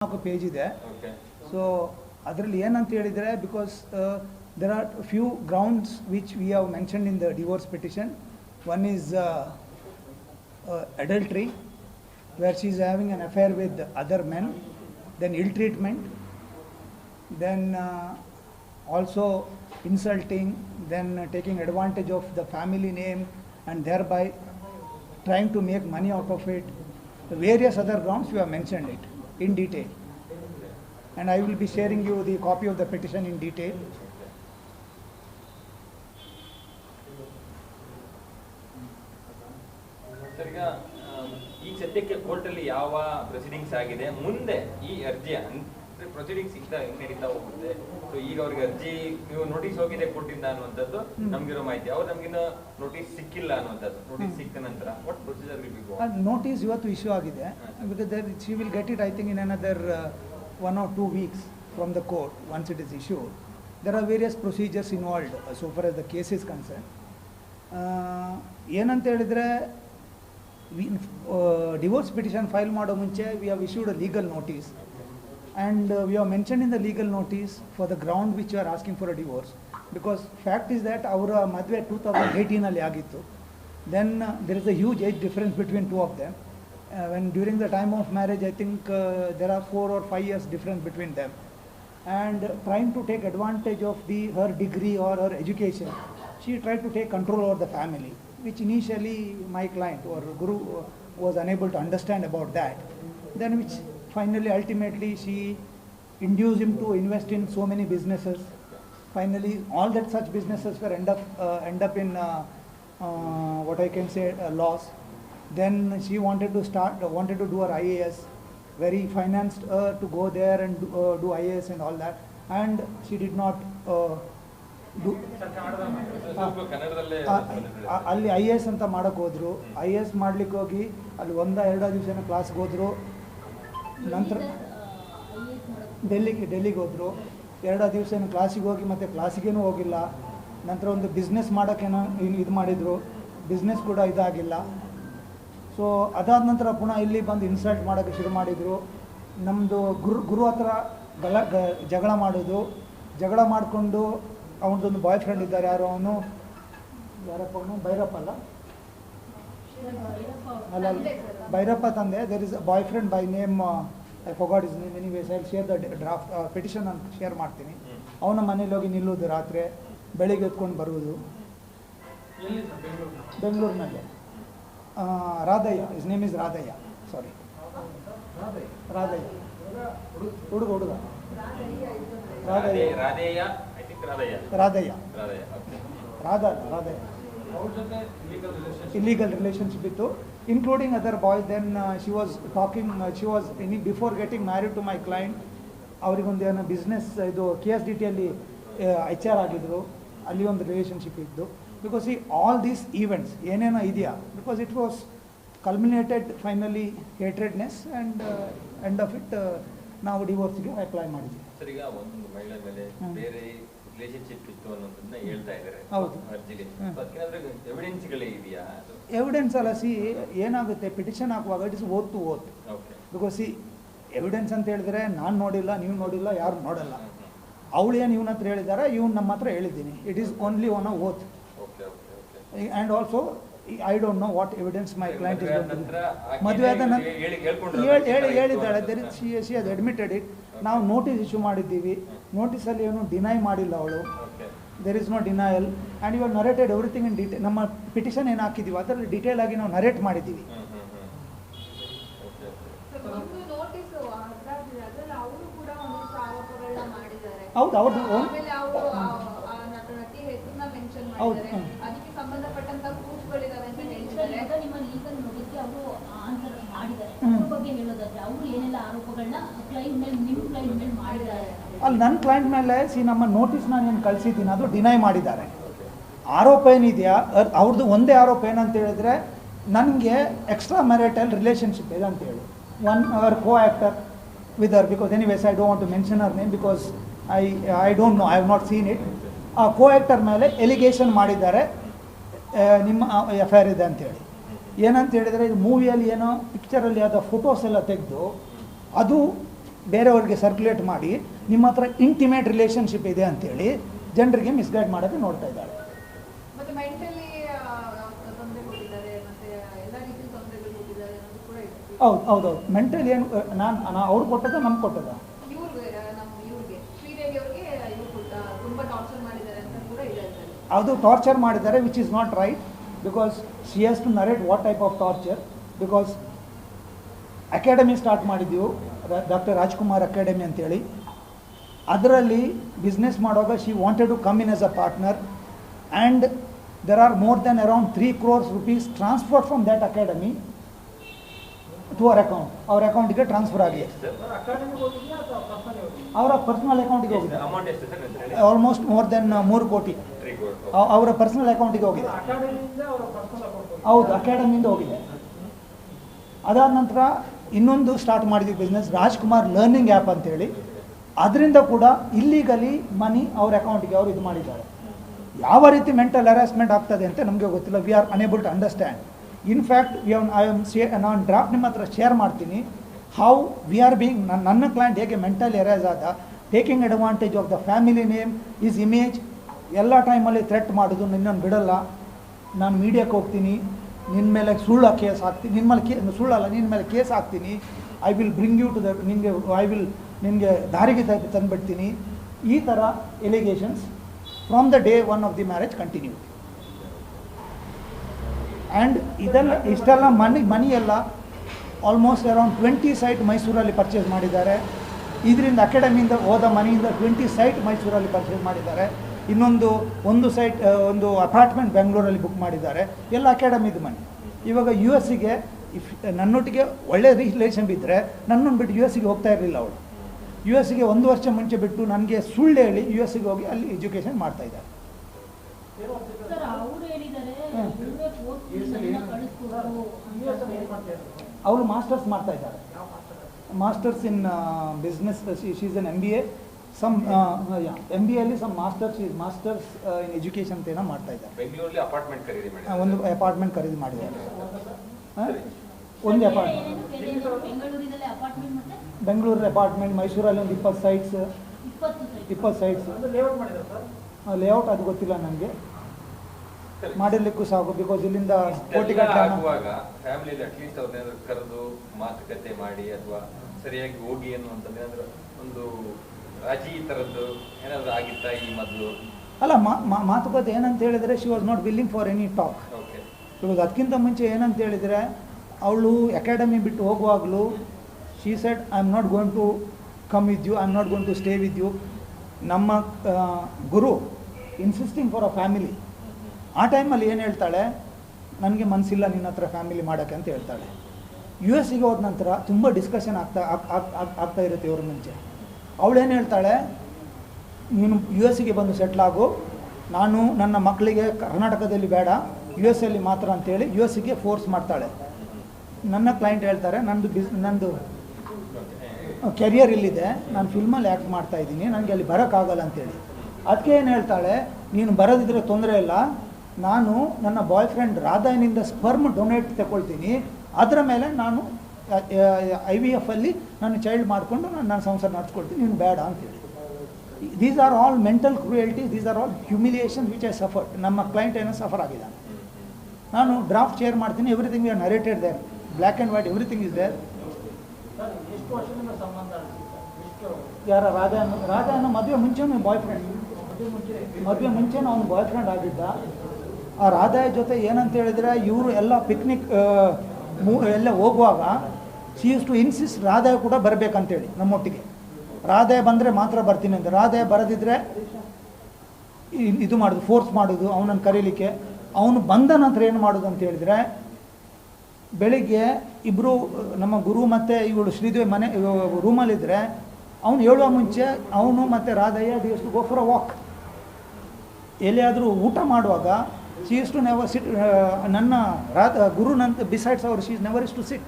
Page ಇದೆ. So ಅದರಲ್ಲಿ ಏನಂತ ಹೇಳಿದರೆ, because there are few grounds which we have mentioned in the divorce petition. One is adultery, where she is having an affair with other men, then ill treatment, then also insulting, then taking advantage of the family name and thereby trying to make money out of it. Various other grounds we have mentioned it in detail, and I will be sharing you the copy of the petition in detail. Sir, ಈಗ ಈ ಸದ್ಯಕ್ಕೆ ಕೋರ್ಟಲ್ಲಿ ಯಾವ proceedings ಆಗಿದೆ, ಮುಂದೆ ಈ ಅರ್ಜಿ ಅಂದ್ರೆ ಪ್ರೊಸೀಡಿಂಗ್ಸ್ ನಡೀತಾ ಹೋಗುತ್ತೆ. ಸೊ ಈಗ ಅವ್ರಿಗೆ ಅರ್ಜಿ ನೀವು ನೋಟಿಸ್ ಹೋಗಿದೆ ಕೋರ್ಟಿಂದ ಅನ್ನುವಂಥದ್ದು ನಮ್ಗಿರೋ ಮಾಹಿತಿ. ಅವ್ರು ನಮ್ಗಿನ್ನ ನೋಟಿಸ್ ಸಿಕ್ಕಿಲ್ಲ ಅನ್ನುವಂಥದ್ದು. ನೋಟಿಸ್ ಸಿಕ್ಕ ನಂತರ what procedure will be go? Notice ಇವತ್ತು ಇಶ್ಯೂ ಆಗಿದೆ. Because she will get it, I think, in another 1 or 2 weeks from the court once it is issued. There are various procedures involved so far as the case is concerned. ಏನಂತ ಹೇಳಿದರೆ, divorce petition file ಮಾಡೋ ಮುಂಚೆ we have issued a legal notice, and we have mention in the legal notice for the ground which you are asking for a divorce. Because fact is that ಅವರ ಮದುವೆ 2018 ಆಗಿತ್ತು. Then there is a huge age difference between two of them. When during the time of marriage, I think there are 4 or 5 years difference between them, and trying to take advantage of her degree or her education, she tried to take control over the family, which initially my client or Guru was unable to understand about that. Then which finally ultimately she induced him to invest in so many businesses. Finally all that such businesses were end up in what I can say loss. Then she wanted to do her IAS, where he financed her to go there and do IAS and all that, and she did not do. ಅಲ್ಲಿ IAS ಅಂತ ಮಾಡೋಕ್ಕೆ ಹೋದರು. IAS ಮಾಡ್ಲಿಕ್ಕೆ ಹೋಗಿ ಅಲ್ಲಿ 1-2 ದಿವಸ ಕ್ಲಾಸ್ಗೆ ಹೋದರು. ನಂತರ ಡೆಲ್ಲಿಗೆ ಹೋದರು. 2 ದಿವಸ ಕ್ಲಾಸಿಗೆ ಹೋಗಿ ಮತ್ತೆ ಕ್ಲಾಸಿಗೇನೂ ಹೋಗಿಲ್ಲ. ನಂತರ ಒಂದು ಬಿಸ್ನೆಸ್ ಮಾಡೋಕ್ಕೇನೋ ಇದು ಮಾಡಿದರು, ಬಿಸ್ನೆಸ್ ಕೂಡ ಇದಾಗಿಲ್ಲ. ಸೊ ಅದಾದ ನಂತರ ಪುನಃ ಇಲ್ಲಿ ಬಂದು ಇನ್ಸಲ್ಟ್ ಮಾಡೋಕ್ಕೆ ಶುರು ಮಾಡಿದರು. ನಮ್ಮದು ಗುರು ಹತ್ರ ಜಗಳ ಮಾಡೋದು. ಜಗಳ ಮಾಡಿಕೊಂಡು ಅವನದೊಂದು ಬಾಯ್ ಫ್ರೆಂಡ್ ಇದ್ದಾರೆ, ಯಾರಪ್ಪ ಅವನು ಭೈರಪ್ಪ ಅಲ್ಲ ಭೈರಪ್ಪ ತಂದೆ. There is a boyfriend by name, I forgot his name. Anyways I share the draft petition ಅಂತ ಶೇರ್ ಮಾಡ್ತೀನಿ. ಅವನ ಮನೇಲಿ ಹೋಗಿ ನಿಲ್ಲೋದು, ರಾತ್ರಿ ಬೆಳಿಗ್ಗೆ ಎತ್ಕೊಂಡು ಬರುವುದು. ಬೆಂಗಳೂರಿನಲ್ಲೇ. Radhayya, his name is Radhayya. Sorry, Radhayya ಹುಡುಗ ರಾಧಯ್ಯ ಇಲ್ಲಿಗಲ್ ರಿಲೇಷನ್ಶಿಪ್ ಇತ್ತು, including other boy. Then she was talking, before getting married to my client, ಅವರಿಗೊಂದು ಏನೋ ಬಿಸ್ನೆಸ್ ಇದು KSDTಯಲ್ಲಿ HR ಆಗಿದ್ರು. ಅಲ್ಲಿ ಒಂದು ರಿಲೇಷನ್ಶಿಪ್ ಇದ್ದು. ಬಿಕಾಸ್ ಆಲ್ ದೀಸ್ ಈವೆಂಟ್ಸ್ ಏನೇನೋ ಇದೆಯಾ, because it was culminated finally ಹೇಟ್ರೆಡ್ನೆಸ್, ಆ್ಯಂಡ್ ಎಂಡ್ ಆಫ್ ಇಟ್ ನಾವು ಡಿವೋರ್ಸ್ಗೆ ಅಪ್ಲೈ ಮಾಡಿದ್ವಿ. ಸರ್, ಈಗ ಒಂದು ಮಹಿಳೆ ಮೇಲೆ ಬೇರೆ ರಿಲೇಶನ್ಶಿಪ್ ಇತ್ತು ಅನ್ನೋದನ್ನ ಹೇಳ್ತಾ ಇದ್ದಾರೆ. ಹೌದು. ಅರ್ಜಿಲಿ ಎವಿಡೆನ್ಸ್ಗಳೇ ಇದೆಯಾ? ಎವಿಡೆನ್ಸ್ ಅಲ್ಲ, ಏನಾಗುತ್ತೆ, ಪಿಟಿಷನ್ ಹಾಕುವಾಗ it is oath to oath. Because evidence ಅಂತ ಹೇಳಿದ್ರೆ ನಾನು ನೋಡಿಲ್ಲ, ನೀವು ನೋಡಿಲ್ಲ, ಯಾರು ನೋಡಲ್ಲ. ಅವಳು ಏನು ಇವನ ಹತ್ರ ಹೇಳಿದ್ದಾರೆ, ಇವ್ನು ನಮ್ಮ ಹತ್ರ ಹೇಳಿದ್ದೀನಿ. It is only on a oath. And also I don't know what evidence my client is going to do. ಮದುವೆ ಆದ ಹೇಳಿದ್ದಾಳೆ, she has admitted it. ನಾವು ನೋಟಿಸ್ ಇಶ್ಯೂ ಮಾಡಿದ್ದೀವಿ. ನೋಟಿಸಲ್ಲಿ ಏನು ಡಿನೈ ಮಾಡಿಲ್ಲ ಅವಳು. There is no denial, and you are narrated everything in detail. ನಮ್ಮ ಪಿಟಿಷನ್ ಏನು ಹಾಕಿದ್ದೀವಿ ಅದರಲ್ಲಿ ಡೀಟೇಲ್ ಆಗಿ ನಾವು ನರೇಟ್ ಮಾಡಿದ್ದೀವಿ. ಹೌದು, ಅವ್ರದ್ದು ಹೌದು. ಅಲ್ಲಿ ನನ್ನ ಕ್ಲೈಂಟ್ ಮೇಲೆ ನಮ್ಮ ನೋಟಿಸ್ ನಾನು ಏನು ಕಳಿಸಿದ್ದೀನಿ ಅದು ಡಿನೈ ಮಾಡಿದ್ದಾರೆ. ಆರೋಪ ಏನಿದೆಯಾ ಅವ್ರದ್ದು ಒಂದೇ ಆರೋಪ ಏನಂತ ಹೇಳಿದ್ರೆ, ನನಗೆ ಎಕ್ಸ್ಟ್ರಾ ಮ್ಯಾರಿಟಲ್ ರಿಲೇಷನ್ಶಿಪ್ ಇದೆ ಅಂತೇಳಿ. One our co actor with her, because anyways I don't want to mention her name because I don't know, I have not seen it. ಆ ಕೋ ಆ್ಯಕ್ಟರ್ ಮೇಲೆ ಎಲಿಗೇಷನ್ ಮಾಡಿದ್ದಾರೆ, ನಿಮ್ಮ ಅಫೇರ್ ಇದೆ ಅಂತೇಳಿ. ಏನಂತ ಹೇಳಿದರೆ, ಇದು ಮೂವಿಯಲ್ಲಿ ಏನೋ ಪಿಕ್ಚರಲ್ಲಿ ಆದ ಫೋಟೋಸ್ ಎಲ್ಲ ತೆಗೆದು ಅದು ಬೇರೆಯವ್ರಿಗೆ ಸರ್ಕ್ಯುಲೇಟ್ ಮಾಡಿ ನಿಮ್ಮ ಹತ್ರ ಇಂಟಿಮೇಟ್ ರಿಲೇಷನ್ಶಿಪ್ ಇದೆ ಅಂತೇಳಿ ಜನರಿಗೆ ಮಿಸ್ಗೈಡ್ ಮಾಡೋಕ್ಕೆ ನೋಡ್ತಾ ಇದ್ದಾಳೆ. ಮತ್ತೆ ಮೆಂಟಲಿ ತೊಂದರೆ ಕೊಟ್ಟಿದ್ದಾರೆ, ಮತ್ತೆ ಎಲ್ಲ ರೀತಿಯ ತೊಂದರೆಗಳು ಕೊಟ್ಟಿದ್ದಾರೆ ಅನ್ನೋದು ಕೂಡ ಇದೆ. ಹೌದು ಮೆಂಟಲಿ ಏನು ನಾನು ಅವ್ರು ಕೊಟ್ಟದ ನಮ್ಗೆ ಕೊಟ್ಟದ ಇವ್ರಿಗೆ ಶ್ರೀದೇವಿ ಅವ್ರಿಗೆ ಇವ್ರು ತುಂಬ ಟಾರ್ಚರ್ ಮಾಡಿದ್ದಾರೆ ಅಂತ ಕೂಡ ಇದೆ. ಅದು ಟಾರ್ಚರ್ ಮಾಡಿದ್ದಾರೆ, which is not right, because she has to narrate what type of torture. Because academy start ಮಾಡಿದ್ದೆವು, ಡಾಕ್ಟರ್ ರಾಜ್ಕುಮಾರ್ ಅಕಾಡೆಮಿ ಅಂತೇಳಿ. ಅದರಲ್ಲಿ ಬಿಸ್ನೆಸ್ ಮಾಡುವಾಗ she wanted to come in as a partner, and there are more than around 3 crores rupees transfer from that academy to our account. ಅವ್ರ ಅಕೌಂಟಿಗೆ transfer ಆಗಿದೆ, ಅವರ personal ಅಕೌಂಟಿಗೆ ಹೋಗಿದೆ. ಆಲ್ಮೋಸ್ಟ್ ಮೋರ್ ದೆನ್ 3 ಕೋಟಿ ಅವರ ಪರ್ಸನಲ್ ಅಕೌಂಟಿಗೆ ಹೋಗಿದೆ. ಹೌದು, ಅಕಾಡೆಮಿಯಿಂದ ಹೋಗಿದೆ. ಅದಾದ ನಂತರ ಇನ್ನೊಂದು ಸ್ಟಾರ್ಟ್ ಮಾಡಿದ್ವಿ ಬಿಸ್ನೆಸ್, ರಾಜ್ಕುಮಾರ್ ಲರ್ನಿಂಗ್ ಆ್ಯಪ್ ಅಂತೇಳಿ. ಅದರಿಂದ ಕೂಡ ಇಲ್ಲಿಗಲಿ ಮನಿ ಅವ್ರ ಅಕೌಂಟಿಗೆ ಅವರು ಇದು ಮಾಡಿದ್ದಾರೆ. ಯಾವ ರೀತಿ ಮೆಂಟಲ್ ಹ್ಯಾರಾಸ್ಮೆಂಟ್ ಆಗ್ತದೆ ಅಂತ ನಮಗೆ ಗೊತ್ತಿಲ್ಲ. We are unable to understand. In fact ನಾನು ಡ್ರಾಫ್ಟ್ ನಿಮ್ಮ ಹತ್ರ ಶೇರ್ ಮಾಡ್ತೀನಿ. ಹೌ ವಿ ಆರ್ ಬೀಯಿಂಗ್, ನನ್ನ ಕ್ಲೈಂಟ್ ಹೇಗೆ ಮೆಂಟಲ್ ಹೆರಾಸ್ ಆದ, taking advantage of the family name, his image, ಎಲ್ಲ ಟೈಮಲ್ಲಿ ಥ್ರೆಟ್ ಮಾಡೋದು, ನಿನ್ನನ್ನು ಬಿಡಲ್ಲ, ನಾನು ಮೀಡಿಯಾಕ್ಕೆ ಹೋಗ್ತೀನಿ, ನಿನ್ನ ಮೇಲೆ ಸುಳ್ಳು ಕೇಸ್ ಹಾಕ್ತೀನಿ, ನಿನ್ನ ಮೇಲೆ ಸುಳ್ಳಲ್ಲ, ನಿನ್ನ ಮೇಲೆ ಕೇಸ್ ಹಾಕ್ತೀನಿ, I will bring you to the ನಿನಗೆ ದಾರಿಗೆ ತಂದುಬಿಡ್ತೀನಿ. ಈ ಥರ allegations from the day 1 of the marriage continue. And ಇಷ್ಟೆಲ್ಲ ಮನಿ ಆಲ್ಮೋಸ್ಟ್ ಅರೌಂಡ್ 20 ಸೈಟ್ ಮೈಸೂರಲ್ಲಿ ಪರ್ಚೇಸ್ ಮಾಡಿದ್ದಾರೆ. ಇದರಿಂದ ಅಕಾಡೆಮಿಯಿಂದ ಹೋದ ಮನೆಯಿಂದ 20 ಸೈಟ್ ಮೈಸೂರಲ್ಲಿ ಪರ್ಚೇಸ್ ಮಾಡಿದ್ದಾರೆ. ಒಂದು ಸೈಟ್, ಒಂದು ಅಪಾರ್ಟ್ಮೆಂಟ್ ಬೆಂಗಳೂರಲ್ಲಿ ಬುಕ್ ಮಾಡಿದ್ದಾರೆ. ಎಲ್ಲ ಅಕಾಡೆಮಿದು ಮನೆ. ಇವಾಗ US ಗೆ ನನ್ನೊಟ್ಟಿಗೆ ಒಳ್ಳೆ ರಿಲೇಷನ್ ಇದ್ದರೆ ನನ್ನನ್ನು ಬಿಟ್ಟು US ಗೆ ಹೋಗ್ತಾ ಇರಲಿಲ್ಲ ಅವಳು. US ಗೆ 1 ವರ್ಷ ಮುಂಚೆ ಬಿಟ್ಟು ನನಗೆ ಸುಳ್ಳು ಹೇಳಿ US ಗೆ ಹೋಗಿ ಅಲ್ಲಿ ಎಜುಕೇಷನ್ ಮಾಡ್ತಾ ಇದ್ದಾರೆ. ಅವಳು ಮಾಸ್ಟರ್ಸ್ ಮಾಡ್ತಾ ಇದ್ದಾರೆ, masters in business. She is N MBA. MBA ಅಲ್ಲಿ ಸಮ್ ಮಾಸ್ಟರ್ಸ್ ಇನ್ ಎಜುಕೇಷನ್ ಅಂತ ಏನೋ ಮಾಡ್ತಾ ಇದ್ದಾರೆ. ಬೆಂಗಳೂರಲ್ಲಿ ಅಪಾರ್ಟ್ಮೆಂಟ್ ಖರೀದಿ ಮಾಡಿ, ಒಂದು ಅಪಾರ್ಟ್ಮೆಂಟ್ ಖರೀದಿ ಮಾಡಿದ್ದಾರೆ. ಒಂದು ಬೆಂಗಳೂರಲ್ಲಿ ಅಪಾರ್ಟ್ಮೆಂಟ್, ಮೈಸೂರಲ್ಲಿ ಒಂದು 20 ಸೈಟ್ಸ್. 20 ಸೈಟ್ಸ್ ಲೇಔಟ್ ಅದು ಗೊತ್ತಿಲ್ಲ ನನಗೆ, ಮಾಡಿರ್ಲಿಕ್ಕೂ ಸಾಕು. ಬಿಕಾಸ್ ಇಲ್ಲಿಂದ ಆಗುವಾಗ ಫ್ಯಾಮಿಲಿಯಲ್ಲಿ ಅಟ್ಲೀಸ್ಟ್ ಅವ್ರನ್ನೇನಾದ್ರು ಕರೆದು ಮಾತುಕತೆ ಮಾಡಿ ಅಥವಾ ಸರಿಯಾಗಿ ಹೋಗಿ ಅನ್ನುವಂಥದ್ದು ಒಂದು ರಾಜಿ ಥರದ್ದು ಏನಾದರೂ ಆಗಿತ್ತಾ ಈ ಮೊದಲು? ಅಲ್ಲ, ಮಾತುಕತೆ ಏನಂತ ಹೇಳಿದರೆ she was not willing for any talk. Because ಅದಕ್ಕಿಂತ ಮುಂಚೆ ಏನಂತ ಹೇಳಿದರೆ ಅವಳು ಅಕಾಡೆಮಿ ಬಿಟ್ಟು ಹೋಗುವಾಗಲೂ she said I am not going to come with you, I am not going to stay with you. ನಮ್ಮ ಗುರು ಇನ್ಸಿಸ್ಟಿಂಗ್ ಫಾರ್ ಅ ಫ್ಯಾಮಿಲಿ. ಆ ಟೈಮಲ್ಲಿ ಏನು ಹೇಳ್ತಾಳೆ, ನನಗೆ ಮನಸ್ಸಿಲ್ಲ ನಿನ್ನ ಹತ್ರ ಫ್ಯಾಮಿಲಿ ಮಾಡೋಕ್ಕೆ ಅಂತ ಹೇಳ್ತಾಳೆ. US ಗೆ ಹೋದ ನಂತರ ತುಂಬ ಡಿಸ್ಕಷನ್ ಆಗ್ತಾ ಇರುತ್ತೆ ಇವ್ರ ಮುಂಚೆ. ಅವಳೇನು ಹೇಳ್ತಾಳೆ, ನೀನು US ಗೆ ಬಂದು ಸೆಟ್ಲಾಗು, ನಾನು ನನ್ನ ಮಕ್ಕಳಿಗೆ ಕರ್ನಾಟಕದಲ್ಲಿ ಬೇಡ, US ಅಲ್ಲಿ ಮಾತ್ರ ಅಂತೇಳಿ US ಗೆ ಫೋರ್ಸ್ ಮಾಡ್ತಾಳೆ. ನನ್ನ ಕ್ಲೈಂಟ್ ಹೇಳ್ತಾರೆ, ನಂದು ಕೆರಿಯರ್ ಇಲ್ಲಿದೆ, ನಾನು ಫಿಲ್ಮಲ್ಲಿ ಆ್ಯಕ್ಟ್ ಮಾಡ್ತಾ ಇದ್ದೀನಿ, ನನಗೆ ಅಲ್ಲಿ ಬರೋಕ್ಕಾಗಲ್ಲ ಅಂತೇಳಿ. ಅದಕ್ಕೆ ಏನು ಹೇಳ್ತಾಳೆ, ನೀನು ಬರೋದಿದ್ರೆ ತೊಂದರೆ ಇಲ್ಲ, ನಾನು ನನ್ನ ಬಾಯ್ ಫ್ರೆಂಡ್ ರಾಧಾನಿಂದ ಸ್ಪರ್ಮ್ ಡೊನೇಟ್ ತಗೊಳ್ತೀನಿ, ಅದರ ಮೇಲೆ ನಾನು IVF ಅಲ್ಲಿ ನಾನು ಚೈಲ್ಡ್ ಮಾಡಿಕೊಂಡು ನಾನು ಸಂಸಾರ ನಡೆಸ್ಕೊಳ್ತೀನಿ, ನೀನು ಬೇಡ ಅಂತೇಳಿ. These are all mental cruelty, these are all humiliation which I suffered. ನಮ್ಮ ಕ್ಲೈಂಟ್ ಏನೋ ಸಫರ್ ಆಗಿದ್ದಾನೆ. ನಾನು ಡ್ರಾಫ್ಟ್ ಶೇರ್ ಮಾಡ್ತೀನಿ, everything we are narrated there, black and white, everything is there. ಯಾರ ರಾಧಾ ಅನ್ನೋ ಮದುವೆ ಮುಂಚೆನೂ ಬಾಯ್ ಫ್ರೆಂಡ್, ಮದುವೆ ಮುಂಚೆನೂ ಅವನು ಬಾಯ್ ಫ್ರೆಂಡ್ ಆಗಿದ್ದ. ಆ ರಾಧಾ ಜೊತೆ ಏನಂತ ಹೇಳಿದರೆ ಇವರು ಎಲ್ಲ ಪಿಕ್ನಿಕ್ ಎಲ್ಲ ಹೋಗುವಾಗ she use to insist Radha ಕೂಡ ಬರಬೇಕಂತೇಳಿ ನಮ್ಮೊಟ್ಟಿಗೆ. ರಾಧಾ ಬಂದರೆ ಮಾತ್ರ ಬರ್ತೀನಿ ಅಂತ. ರಾಧಾ ಬರದಿದ್ದರೆ ಇದು ಮಾಡೋದು, ಫೋರ್ಸ್ ಮಾಡೋದು ಅವನನ್ನು ಕರೀಲಿಕ್ಕೆ. ಅವನು ಬಂದ ನಂತರ ಏನು ಮಾಡೋದು ಅಂತ ಹೇಳಿದರೆ, ಬೆಳಿಗ್ಗೆ ಇಬ್ಬರು ನಮ್ಮ ಗುರು ಮತ್ತು ಇವಳು ಶ್ರೀದೇವಿ ಮನೆ ರೂಮಲ್ಲಿದ್ದರೆ ಅವನು ಹೇಳುವ ಮುಂಚೆ ಅವನು ಮತ್ತು Radhayya used to go for a walk. ಎಲ್ಲಿಯಾದರೂ ಊಟ ಮಾಡುವಾಗ she use to never sit, ನನ್ನ ಗುರು ನನ್ನ ಬಿಸೈಡ್ಸ್ ಅವರು she is never is to sit.